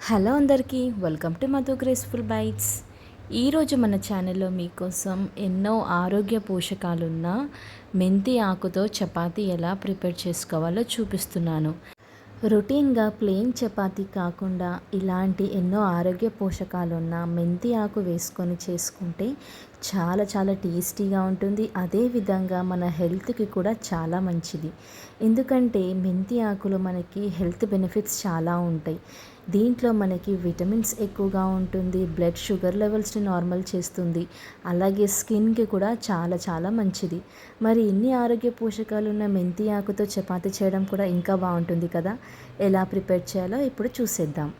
Hello అందరికీ welcome to Madhu graceful bytes. ఈరోజు మన ఛానల్లో మీకోసం ఎన్నో ఆరోగ్య పోషకాలున్న మెంతి ఆకుతో చపాతీ ఎలా ప్రిపేర్ చేసుకోవాలో చూపిస్తున్నాను. రొటీన్గా ప్లెయిన్ చపాతీ కాకుండా ఇలాంటి ఎన్నో ఆరోగ్య పోషకాలున్న మెంతి ఆకు వేసుకొని చేసుకుంటే చాలా చాలా టేస్టీగా ఉంటుంది. అదేవిధంగా మన హెల్త్కి కూడా చాలా మంచిది. ఎందుకంటే మెంతి ఆకులో మనకి హెల్త్ బెనిఫిట్స్ చాలా ఉంటాయి. దీంట్లో మనకి విటమిన్స్ ఎక్కువగా ఉంటుంది, బ్లడ్ షుగర్ లెవెల్స్ని నార్మల్ చేస్తుంది, అలాగే స్కిన్కి కూడా చాలా చాలా మంచిది. మరి ఇన్ని ఆరోగ్య పోషకాలు ఉన్న మెంతి ఆకుతో చపాతీ చేయడం కూడా ఇంకా బాగుంటుంది కదా. ఎలా ప్రిపేర్ చేయాలో ఇప్పుడు చూసేద్దాం.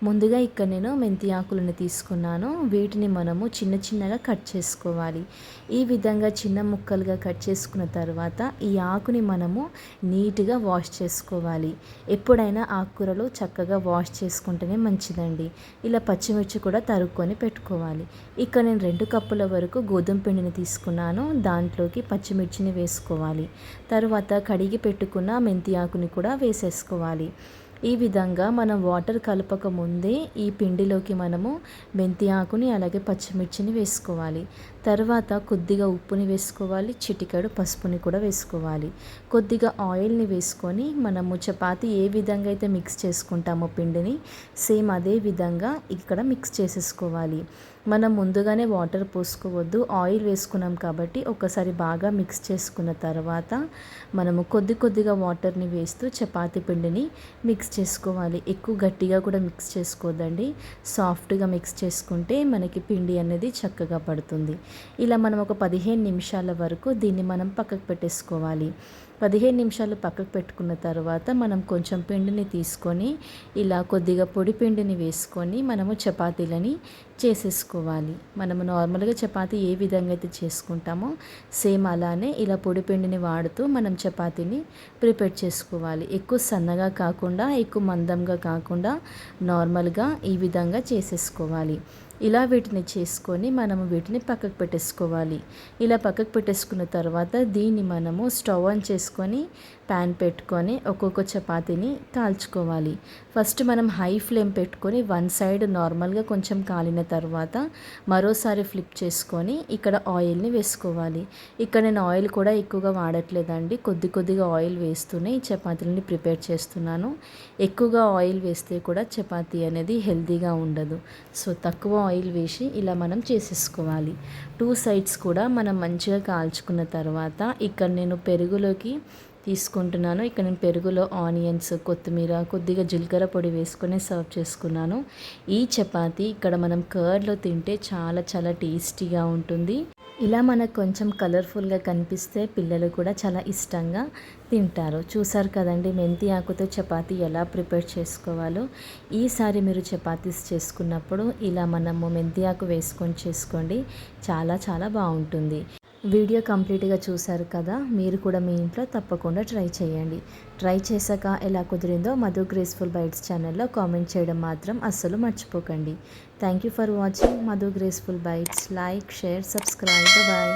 ముందుగా ఇక్కడ నేను మెంతి ఆకులను తీసుకున్నాను. వీటిని మనము చిన్న చిన్నగా కట్ చేసుకోవాలి. ఈ విధంగా చిన్న ముక్కలుగా కట్ చేసుకున్న తర్వాత ఈ ఆకుని మనము నీట్గా వాష్ చేసుకోవాలి. ఎప్పుడైనా ఆకుకూరలు చక్కగా వాష్ చేసుకుంటేనే మంచిదండి. ఇలా పచ్చిమిర్చి కూడా తరుక్కొని పెట్టుకోవాలి. ఇక్కడ నేను 2 కప్పుల వరకు గోధుమ పిండిని తీసుకున్నాను. దాంట్లోకి పచ్చిమిర్చిని వేసుకోవాలి. తర్వాత కడిగి పెట్టుకున్న మెంతి ఆకుని కూడా వేసేసుకోవాలి. ఈ విధంగా మనం వాటర్ కలపక ముందే ఈ పిండిలోకి మనము మెంతి ఆకుని అలాగే పచ్చిమిర్చిని వేసుకోవాలి. తర్వాత కొద్దిగా ఉప్పుని వేసుకోవాలి, చిటికెడు పసుపుని కూడా వేసుకోవాలి. కొద్దిగా ఆయిల్ని వేసుకొని మనము చపాతీ ఏ విధంగా అయితే మిక్స్ చేసుకుంటామో పిండిని సేమ్ అదే విధంగా ఇక్కడ మిక్స్ చేసేసుకోవాలి. మనం ముందుగానే వాటర్ పోసుకోవద్దు, ఆయిల్ వేసుకున్నాం కాబట్టి ఒకసారి బాగా మిక్స్ చేసుకున్న తర్వాత మనము కొద్దిగా వాటర్ని వేస్తూ చపాతీ పిండిని మిక్స్ చేసుకోవాలి. ఎక్కువ గట్టిగా కూడా మిక్స్ చేసుకోవద్దండి, సాఫ్ట్గా మిక్స్ చేసుకుంటే మనకి పిండి అనేది చక్కగా పడుతుంది. ఇలా మనం ఒక 15 నిమిషాల వరకు దీన్ని మనం పక్కకు పెట్టేసుకోవాలి. 15 నిమిషాలు పక్కకు పెట్టుకున్న తర్వాత మనం కొంచెం పిండిని తీసుకొని ఇలా కొద్దిగా పొడి పిండిని వేసుకొని మనము చపాతీలని చేసేసుకోవాలి. మనము నార్మల్గా చపాతీ ఏ విధంగా అయితే చేసుకుంటామో సేమ్ అలానే ఇలా పొడి పిండిని వాడుతూ మనం చపాతీని ప్రిపేర్ చేసుకోవాలి. ఎక్కువ సన్నగా కాకుండా ఎక్కువ మందంగా కాకుండా నార్మల్గా ఈ విధంగా చేసేసుకోవాలి. ఇలా వీటిని చేసుకొని మనము వీటిని పక్కకు పెట్టేసుకోవాలి. ఇలా పక్కకు పెట్టేసుకున్న తర్వాత దీన్ని మనము స్టవ్ ఆన్ చేసుకొని ప్యాన్ పెట్టుకొని ఒక్కొక్క చపాతీని కాల్చుకోవాలి. ఫస్ట్ మనం హై ఫ్లేమ్ పెట్టుకొని వన్ సైడ్ నార్మల్గా కొంచెం కాలిన తర్వాత మరోసారి ఫ్లిప్ చేసుకొని ఇక్కడ ఆయిల్ని వేసుకోవాలి. ఇక్కడ నేను ఆయిల్ కూడా ఎక్కువగా వాడట్లేదండి, కొద్దిగా ఆయిల్ వేస్తూనే ఈ చపాతీలని ప్రిపేర్ చేస్తున్నాను. ఎక్కువగా ఆయిల్ వేస్తే కూడా చపాతీ అనేది హెల్తీగా ఉండదు. సో తక్కువ ఆయిల్ వేసి ఇలా మనం చేసేసుకోవాలి. 2 సైడ్స్ కూడా మనం మంచిగా కాల్చుకున్న తర్వాత ఇక్కడ నేను పెరుగులోకి తీసుకుంటున్నాను. ఇక్కడ నేను పెరుగులో ఆనియన్స్, కొత్తిమీర, కొద్దిగా జీలకర్ర పొడి వేసుకొని సర్వ్ చేసుకున్నాను. ఈ చపాతీ ఇక్కడ మనం కర్డ్లో తింటే చాలా చాలా టేస్టీగా ఉంటుంది. ఇలా మనకు కొంచెం కలర్ఫుల్గా కనిపిస్తే పిల్లలు కూడా చాలా ఇష్టంగా తింటారు. చూసారు కదండి మెంతి ఆకుతో చపాతీ ఎలా ప్రిపేర్ చేసుకోవాలో. ఈసారి మీరు చపాతీస్ చేసుకున్నప్పుడు ఇలా మనము మెంతి ఆకు వేసుకొని చేసుకోండి, చాలా చాలా బాగుంటుంది. వీడియో కంప్లీట్గా చూసారు కదా, మీరు కూడా మీ ఇంట్లో తప్పకుండా ట్రై చేయండి. ట్రై చేశాక ఎలా కుదిరిందో మధు గ్రేస్ఫుల్ బైట్స్ ఛానల్లో కామెంట్ చేయడం మాత్రం అస్సలు మర్చిపోకండి. Thank you for watching Madhu graceful bites. Like, share, subscribe. Bye.